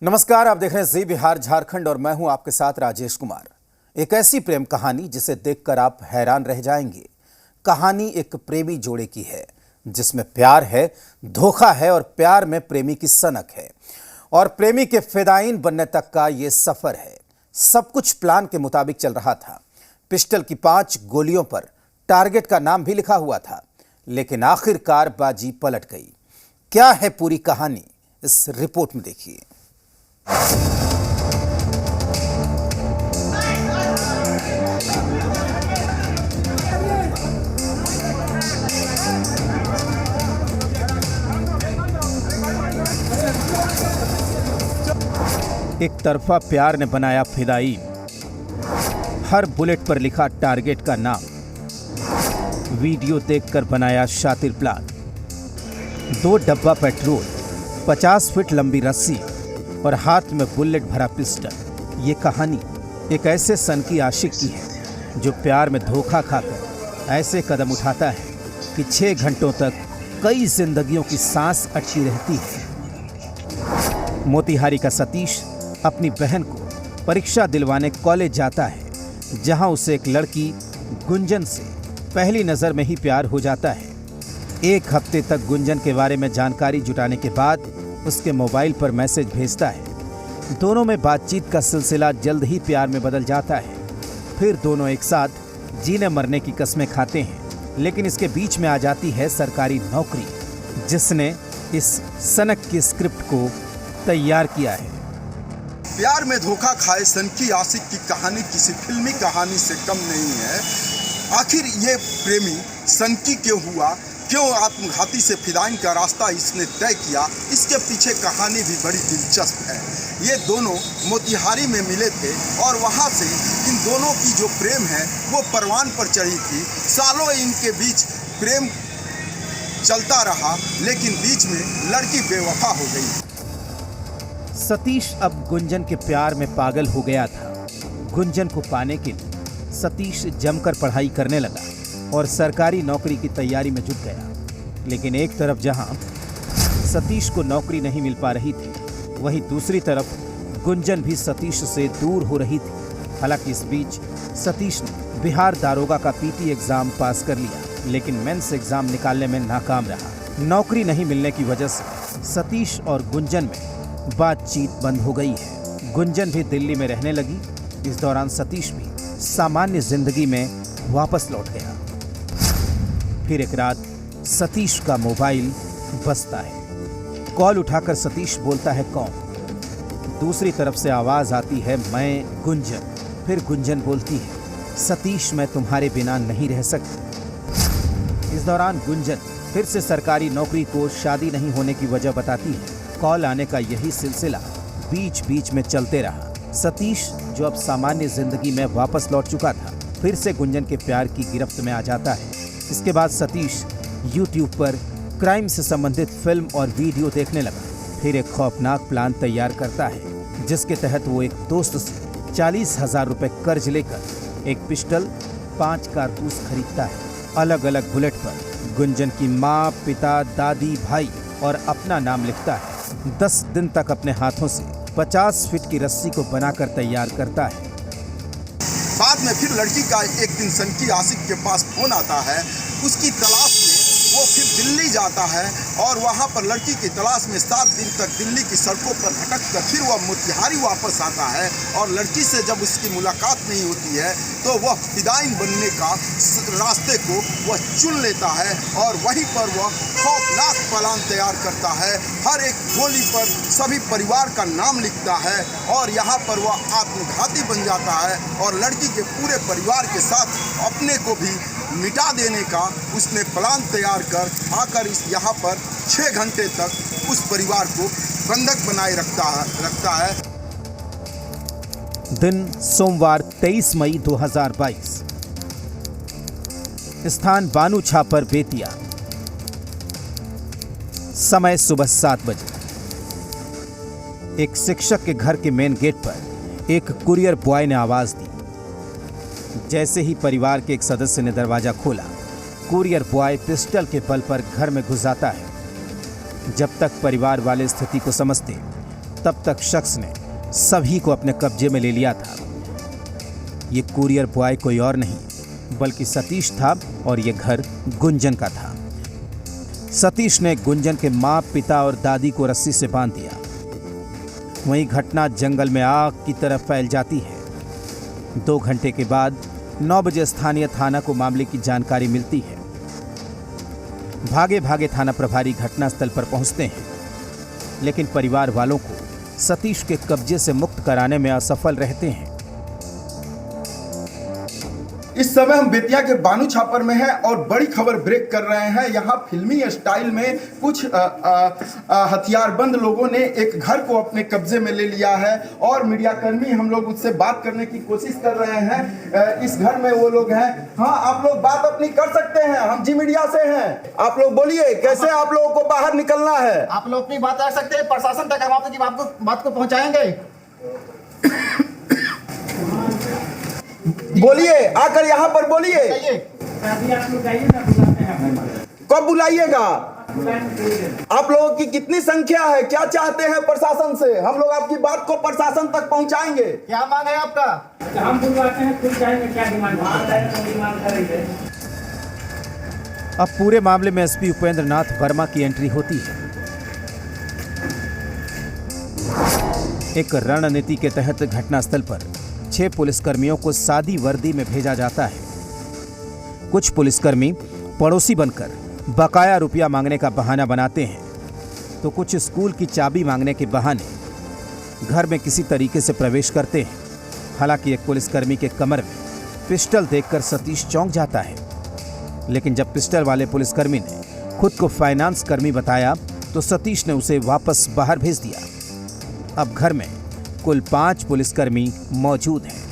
नमस्कार, आप देख रहे हैं जी बिहार झारखंड और मैं हूं आपके साथ राजेश कुमार। एक ऐसी प्रेम कहानी जिसे देखकर आप हैरान रह जाएंगे। कहानी एक प्रेमी जोड़े की है जिसमें प्यार है, धोखा है और प्यार में प्रेमी की सनक है और प्रेमी के फिदायीन बनने तक का ये सफर है। सब कुछ प्लान के मुताबिक चल रहा था। पिस्टल की 5 गोलियों पर टारगेट का नाम भी लिखा हुआ था, लेकिन आखिरकार बाजी पलट गई। क्या है पूरी कहानी, इस रिपोर्ट में देखिए। एक तरफा प्यार ने बनाया फिदायीन, हर बुलेट पर लिखा टारगेट का नाम, वीडियो देखकर बनाया शातिर प्लान। 2 डब्बा पेट्रोल, 50 फीट लंबी रस्सी और हाथ में बुलेट भरा पिस्टल। ये कहानी एक ऐसे सनकी आशिक की है जो प्यार में धोखा खाकर ऐसे कदम उठाता है कि 6 घंटों तक कई जिंदगियों की सांस अटकी रहती है। मोतिहारी का सतीश अपनी बहन को परीक्षा दिलवाने कॉलेज जाता है, जहां उसे एक लड़की गुंजन से पहली नज़र में ही प्यार हो जाता है। 1 हफ्ते तक गुंजन के बारे में जानकारी जुटाने के बाद उसके मोबाइल पर मैसेज भेजता है। दोनों में बातचीत का सिलसिला जल्द ही प्यार में बदल जाता है। फिर दोनों एक साथ जीने मरने की कस्में खाते हैं, लेकिन इसके बीच में आ जाती है सरकारी नौकरी, जिसने इस सनक की स्क्रिप्ट को तैयार किया है। प्यार में धोखा खाए सनकी आशिक की कहानी किसी फिल्मी कहानी से कम नहीं है। आखिर ये प्रेमी सनकी क्यों हुआ, क्यों आत्मघाती से फिदायीन का रास्ता इसने तय किया, इसके पीछे कहानी भी बड़ी दिलचस्प है। ये दोनों मोतिहारी में मिले थे और वहाँ से इन दोनों की जो प्रेम है वो परवान पर चढ़ी थी। सालों इनके बीच प्रेम चलता रहा, लेकिन बीच में लड़की बेवफा हो गई। सतीश अब गुंजन के प्यार में पागल हो गया था। गुंजन को पाने के लिए सतीश जमकर पढ़ाई करने लगा और सरकारी नौकरी की तैयारी में जुट गया। लेकिन एक तरफ जहां सतीश को नौकरी नहीं मिल पा रही थी, वहीं दूसरी तरफ गुंजन भी सतीश से दूर हो रही थी। हालांकि इस बीच सतीश ने बिहार दारोगा का पीटी एग्जाम पास कर लिया, लेकिन मेंस एग्जाम निकालने में नाकाम रहा। नौकरी नहीं मिलने की वजह से सतीश और गुंजन में बातचीत बंद हो गई है। गुंजन भी दिल्ली में रहने लगी। इस दौरान सतीश भी सामान्य जिंदगी में वापस लौट गया। फिर एक रात सतीश का मोबाइल बजता है। कॉल उठाकर सतीश बोलता है, कौन? दूसरी तरफ से आवाज आती है, मैं गुंजन। फिर गुंजन बोलती है, सतीश मैं तुम्हारे बिना नहीं रह सकती। इस दौरान गुंजन फिर से सरकारी नौकरी को शादी नहीं होने की वजह बताती है। कॉल आने का यही सिलसिला बीच बीच में चलते रहा। सतीश, जो अब सामान्य जिंदगी में वापस लौट चुका था, फिर से गुंजन के प्यार की गिरफ्त में आ जाता है। इसके बाद सतीश YouTube पर क्राइम से संबंधित फिल्म और वीडियो देखने लगा। फिर एक खौफनाक प्लान तैयार करता है, जिसके तहत वो एक दोस्त से 40,000 रुपए कर्ज लेकर एक पिस्टल, 5 कारतूस खरीदता है। अलग अलग बुलेट पर गुंजन की माँ, पिता, दादी, भाई और अपना नाम लिखता है। 10 दिन तक अपने हाथों से 50 फीट की रस्सी को बनाकर तैयार करता है। बाद में फिर लड़की का एक दिन सनकी आशिक के पास फोन आता है। उसकी तलाश में वो फिर दिल्ली जाता है और वहाँ पर लड़की की तलाश में 7 दिन तक दिल्ली की सड़कों पर भटक कर फिर वह मोतिहारी वापस आता है। और लड़की से जब उसकी मुलाकात नहीं होती है तो वह फिदायीन बनने का रास्ते को वह चुन लेता है और वहीं पर वह खौफनाक प्लान तैयार करता है। हर एक गोली पर सभी परिवार का नाम लिखता है और यहाँ पर वह आत्मघाती बन जाता है और लड़की के पूरे परिवार के साथ अपने को भी मिटा देने का उसने प्लान तैयार कर आकर इस यहाँ पर 6 घंटे तक उस परिवार को बंधक बनाए रखता है। दिन सोमवार 23 मई 2022। स्थान बानू छापर, बेतिया। समय सुबह 7 बजे। एक शिक्षक के घर के मेन गेट पर एक कुरियर बॉय ने आवाज दी। जैसे ही परिवार के एक सदस्य ने दरवाजा खोला, कुरियर बॉय पिस्टल के बल पर घर में घुस जाता है। जब तक परिवार वाले स्थिति को समझते, तब तक शख्स ने सभी को अपने कब्जे में ले लिया था। ये कुरियर बॉय कोई और नहीं बल्कि सतीश था और ये घर गुंजन का था। सतीश ने गुंजन के माँ, पिता और दादी को रस्सी से बांध दिया। वहीं घटना जंगल में आग की तरह फैल जाती है। 2 घंटे के बाद 9 बजे स्थानीय थाना को मामले की जानकारी मिलती है। भागे भागे थाना प्रभारी घटनास्थल पर पहुंचते हैं, लेकिन परिवार वालों को सतीश के कब्जे से मुक्त कराने में असफल रहते हैं। इस समय हम बेतिया के बानू छापर में हैं और बड़ी खबर ब्रेक कर रहे हैं। यहाँ फिल्मी स्टाइल में कुछ हथियारबंद लोगों ने एक घर को अपने कब्जे में ले लिया है और मीडियाकर्मी हम लोग उससे बात करने की कोशिश कर रहे हैं। इस घर में वो लोग हैं। हाँ, आप लोग बात अपनी कर सकते हैं, हम जी मीडिया से हैं। आप लोग बोलिए, कैसे आप लोगों को बाहर निकलना है? आप लोग अपनी बात रख सकते हैं, प्रशासन तक हम आपकी बात को पहुंचाएंगे। बोलिए, आकर यहाँ पर बोलिए। कब बुलाइएगा? आप लोगों की कितनी संख्या है? क्या चाहते हैं प्रशासन से? हम लोग आपकी बात को प्रशासन तक पहुंचाएंगे। क्या मांग है आपका? हम बुलवाते हैं, खुद जाएंगे। क्या डिमांड करेंगे? अब पूरे मामले में एसपी उपेंद्र नाथ वर्मा की एंट्री होती है। एक रणनीति के तहत घटनास्थल पर 6 पुलिसकर्मियों को सादी वर्दी में भेजा जाता है। कुछ पुलिसकर्मी पड़ोसी बनकर बकाया रुपया मांगने का बहाना बनाते हैं, तो कुछ स्कूल की चाबी मांगने के बहाने घर में किसी तरीके से प्रवेश करते हैं। हालांकि एक पुलिसकर्मी के कमर में पिस्टल देखकर सतीश चौंक जाता है, लेकिन जब पिस्टल वाले पुलिसकर्मी ने खुद को फाइनेंस कर्मी बताया तो सतीश ने उसे वापस बाहर भेज दिया। अब घर में कुल 5 पुलिसकर्मी मौजूद हैं।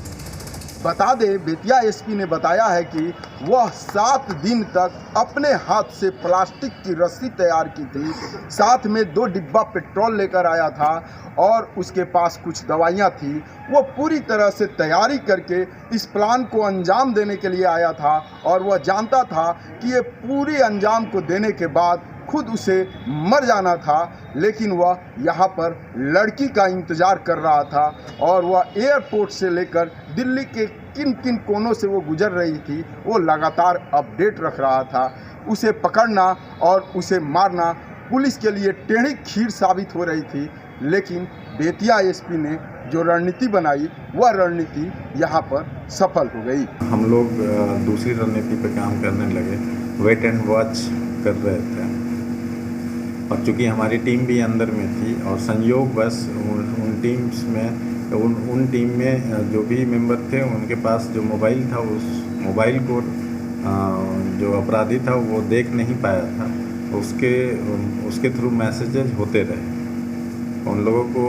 बता दें, बेतिया एसपी ने बताया है कि वह 7 दिन तक अपने हाथ से प्लास्टिक की रस्सी तैयार की थी, साथ में 2 डिब्बा पेट्रोल लेकर आया था और उसके पास कुछ दवाइयाँ थी। वो पूरी तरह से तैयारी करके इस प्लान को अंजाम देने के लिए आया था और वह जानता था कि ये पूरे अंजाम को देने के बाद खुद उसे मर जाना था, लेकिन वह यहाँ पर लड़की का इंतज़ार कर रहा था और वह एयरपोर्ट से लेकर दिल्ली के किन किन कोनों से वो गुजर रही थी वो लगातार अपडेट रख रहा था। उसे पकड़ना और उसे मारना पुलिस के लिए टेढ़ी खीर साबित हो रही थी, लेकिन बेतिया एसपी ने जो रणनीति बनाई वह रणनीति यहाँ पर सफल हो गई। हम लोग दूसरी रणनीति पर काम करने लगे, वेट एंड वॉच कर रहे थे और चूँकि हमारी टीम भी अंदर में थी और संयोग बस उन टीम्स में उन टीम में जो भी मेंबर थे उनके पास जो मोबाइल था उस मोबाइल को जो अपराधी था वो देख नहीं पाया था, उसके थ्रू मैसेजेस होते रहे। उन लोगों को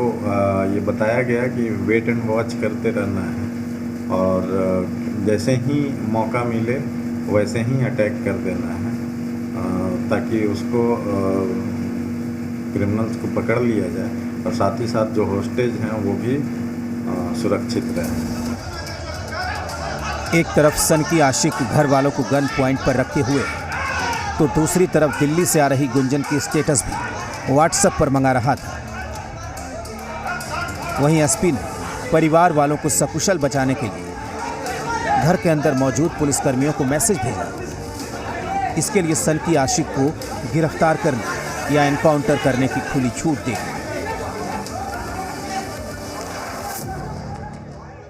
ये बताया गया कि वेट एंड वॉच करते रहना है और जैसे ही मौका मिले वैसे ही अटैक कर देना है ताकि उसको क्रिमिनल्स को पकड़ लिया जाए और साथ ही साथ जो होस्टेज हैं वो भी सुरक्षित रहें। एक तरफ सन की आशिक घर वालों को गन पॉइंट पर रखे हुए, तो दूसरी तरफ दिल्ली से आ रही गुंजन की स्टेटस भी व्हाट्सएप पर मंगा रहा था। वहीं एसपी ने परिवार वालों को सकुशल बचाने के लिए घर के अंदर मौजूद पुलिसकर्मियों को मैसेज भेजा। इसके लिए सन की आशिक को गिरफ्तार करने या एनकाउंटर करने की खुली छूट दी।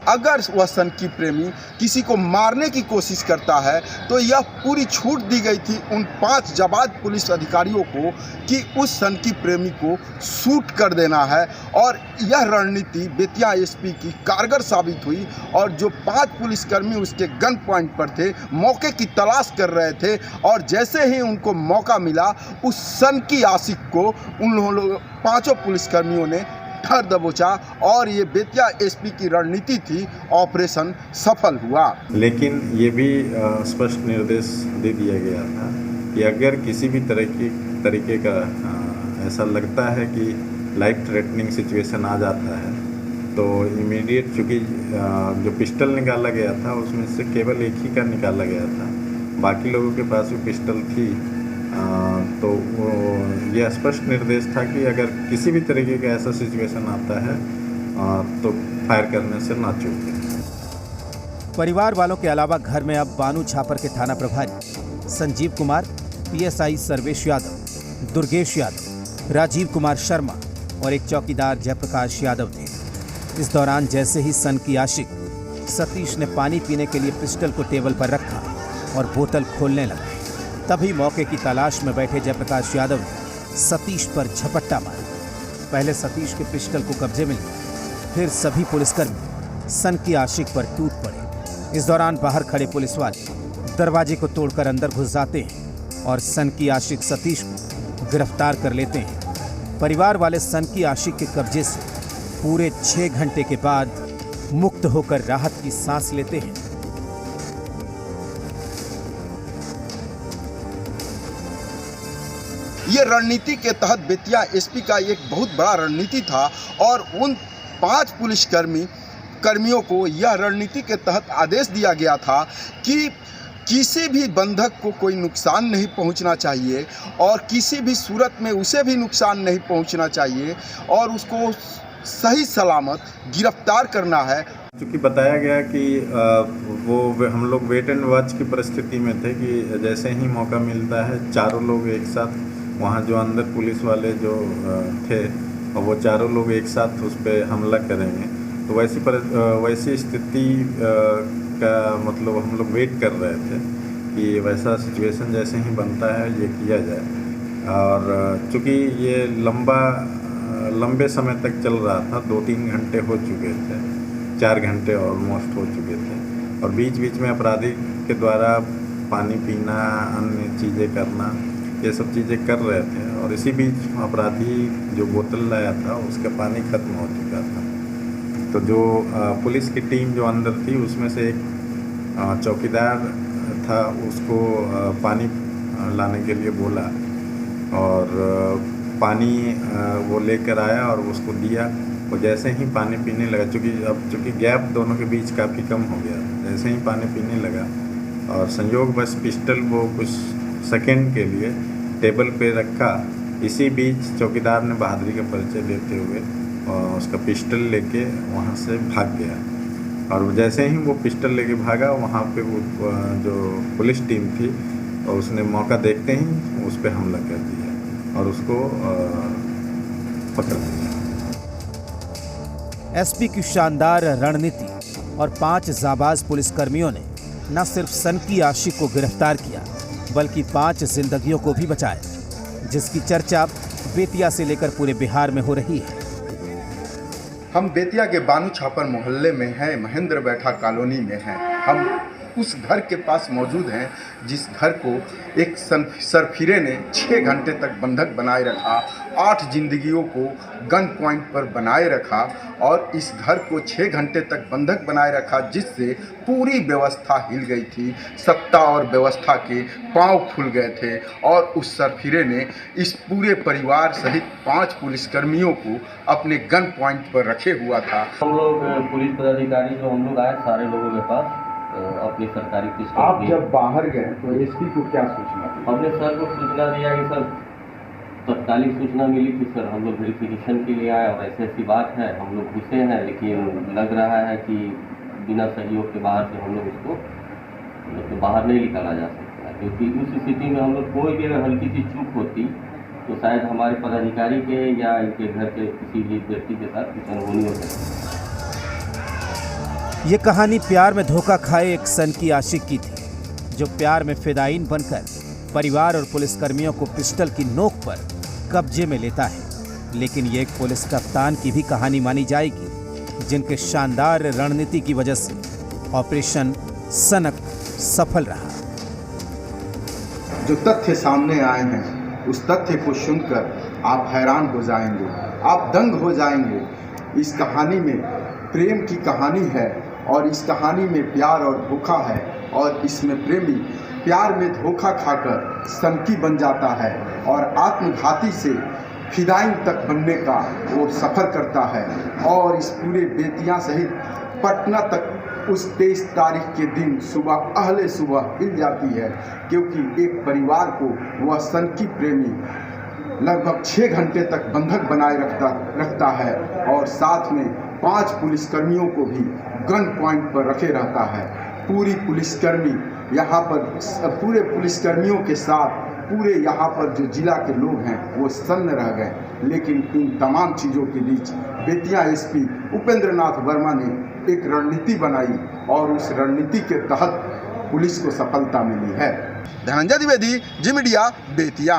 अगर वह सन की प्रेमी किसी को मारने की कोशिश करता है तो यह पूरी छूट दी गई थी उन 5 जाबाज पुलिस अधिकारियों को कि उस सन की प्रेमी को शूट कर देना है। और यह रणनीति बेतिया एसपी की कारगर साबित हुई और जो 5 पुलिसकर्मी उसके गन पॉइंट पर थे, मौके की तलाश कर रहे थे और जैसे ही उनको मौका मिला उस सन की आशिक को उन लोगों 5 पुलिसकर्मियों ने धर दबोचा और ये बेतिया एसपी की रणनीति थी। ऑपरेशन सफल हुआ। लेकिन ये भी स्पष्ट निर्देश दे दिया गया था कि अगर किसी भी तरीके का ऐसा लगता है कि लाइफ थ्रेटनिंग सिचुएशन आ जाता है तो इमीडिएट, चूँकि जो पिस्टल निकाला गया था उसमें से केवल एक ही का निकाला गया था, बाकी लोगों के पास भी पिस्टल थी। तो ये स्पष्ट निर्देश था कि अगर किसी भी तरीके का ऐसा सिचुएशन आता है तो फायर करने से ना चूकें। परिवार वालों के अलावा घर में अब बानू छापर के थाना प्रभारी संजीव कुमार, पीएसआई सर्वेश यादव, दुर्गेश यादव, राजीव कुमार शर्मा और एक चौकीदार जयप्रकाश यादव थे। इस दौरान जैसे ही सन की आशिक सतीश ने पानी पीने के लिए पिस्टल को टेबल पर रखा और बोतल खोलने लगा, तभी मौके की तलाश में बैठे जयप्रकाश यादव ने सतीश पर झपट्टा मारा। पहले सतीश के पिस्टल को कब्जे में लिया, फिर सभी पुलिसकर्मी सन की आशिक पर टूट पड़े। इस दौरान बाहर खड़े पुलिस वाले दरवाजे को तोड़कर अंदर घुस जाते हैं और सन की आशिक सतीश को गिरफ्तार कर लेते हैं। परिवार वाले सन की आशिक के कब्जे से पूरे 6 घंटे के बाद मुक्त होकर राहत की सांस लेते हैं। ये रणनीति के तहत बेतिया एसपी का एक बहुत बड़ा रणनीति था और उन 5 पुलिसकर्मियों को यह रणनीति के तहत आदेश दिया गया था कि किसी भी बंधक को कोई नुकसान नहीं पहुंचना चाहिए और किसी भी सूरत में उसे भी नुकसान नहीं पहुंचना चाहिए और उसको सही सलामत गिरफ्तार करना है। क्योंकि बताया गया कि वो हम लोग वेट एंड वॉच की परिस्थिति में थे कि जैसे ही मौका मिलता है चारों लोग एक साथ वहाँ जो अंदर पुलिस वाले जो थे और वो चारों लोग एक साथ उस पर हमला करेंगे, तो वैसी स्थिति का मतलब हम लोग वेट कर रहे थे कि वैसा सिचुएशन जैसे ही बनता है ये किया जाए। और चूँकि ये लंबे समय तक चल रहा था, 2-3 घंटे हो चुके थे, 4 घंटे ऑलमोस्ट हो चुके थे और बीच बीच में अपराधी के द्वारा पानी पीना, अन्य चीज़ें करना, ये सब चीज़ें कर रहे थे और इसी बीच अपराधी जो बोतल लाया था उसका पानी ख़त्म हो चुका था। तो जो पुलिस की टीम जो अंदर थी उसमें से एक चौकीदार था, उसको पानी लाने के लिए बोला और पानी वो लेकर आया और उसको दिया। वो जैसे ही पानी पीने लगा, चूँकि गैप दोनों के बीच काफ़ी कम हो गया, जैसे ही पानी पीने लगा और संयोग बस पिस्टल वो कुछ सेकंड के लिए टेबल पे रखा। इसी बीच चौकीदार ने बहादुरी का परिचय देते हुए उसका पिस्टल लेके वहाँ से भाग गया और जैसे ही वो पिस्टल लेके भागा, वहाँ पे वो जो पुलिस टीम थी और उसने मौका देखते ही उस पर हमला कर दिया और उसको पकड़ लिया। एसपी की शानदार रणनीति और 5 जाबाज पुलिसकर्मियों ने न सिर्फ सन की आशिक को गिरफ्तार किया बल्कि 5 जिंदगियों को भी बचाया, जिसकी चर्चा बेतिया से लेकर पूरे बिहार में हो रही है। हम बेतिया के बानू छापर मोहल्ले में हैं, महेंद्र बैठा कॉलोनी में हैं। हम उस घर के पास मौजूद हैं जिस घर को एक सरफिरे ने 6 घंटे तक बंधक बनाए रखा, 8 जिंदगियों को गन पॉइंट पर बनाए रखा और इस घर को 6 घंटे तक बंधक बनाए रखा, जिससे पूरी व्यवस्था हिल गई थी। सत्ता और व्यवस्था के पांव खुल गए थे और उस सरफिरे ने इस पूरे परिवार सहित 5 पुलिसकर्मियों को अपने गन पॉइंट पर रखे हुआ था। हम लोग पुलिस पदाधिकारी जो हम लोग आए सारे लोगों के पास अपनी सरकारी पिस्टल। आप जब बाहर गए तो एसपी को क्या सूचना दी? हमने सर को सूचना दिया कि सर तत्कालिक सूचना मिली कि सर हम लोग वेरिफिकेशन के लिए आए और ऐसी बात है, हम लोग घुसे हैं लेकिन लग रहा है कि बिना सहयोग के बाहर से हम लोग इसको तो बाहर नहीं निकाला जा सकता, क्योंकि उस स्थिति में हम लोग कोई भी अगर हल्की सी चूक होती तो शायद हमारे पदाधिकारी के या इनके घर के किसी भी व्यक्ति के साथ कुछ अनहोनी हो सकती। ये कहानी प्यार में धोखा खाए एक सन की आशिक की थी, जो प्यार में फिदायीन बनकर परिवार और पुलिसकर्मियों को पिस्टल की नोक पर कब्जे में लेता है। लेकिन ये एक पुलिस कप्तान की भी कहानी मानी जाएगी, जिनके शानदार रणनीति की वजह से ऑपरेशन सनक सफल रहा। जो तथ्य सामने आए हैं उस तथ्य को सुनकर आप हैरान हो जाएंगे, आप दंग हो जाएंगे। इस कहानी में प्रेम की कहानी है और इस कहानी में प्यार और धोखा है और इसमें प्रेमी प्यार में धोखा खाकर सनकी बन जाता है और आत्मघाती से फिदायीन तक बनने का वो सफ़र करता है और इस पूरे बेतिया सहित पटना तक उस 23 तारीख के दिन सुबह अहले सुबह हिल जाती है, क्योंकि एक परिवार को वह सनकी प्रेमी लगभग 6 घंटे तक बंधक बनाए रखता है और साथ में 5 पुलिसकर्मियों को भी गन पॉइंट पर रखे रहता है। पूरे पुलिसकर्मियों के साथ पूरे यहाँ पर जो जिला के लोग हैं वो सन्न रह गए। लेकिन इन तमाम चीज़ों के बीच बेतिया एसपी उपेंद्र नाथ वर्मा ने एक रणनीति बनाई और उस रणनीति के तहत पुलिस को सफलता मिली है। धनंजय द्विवेदी, जी मीडिया, बेतिया।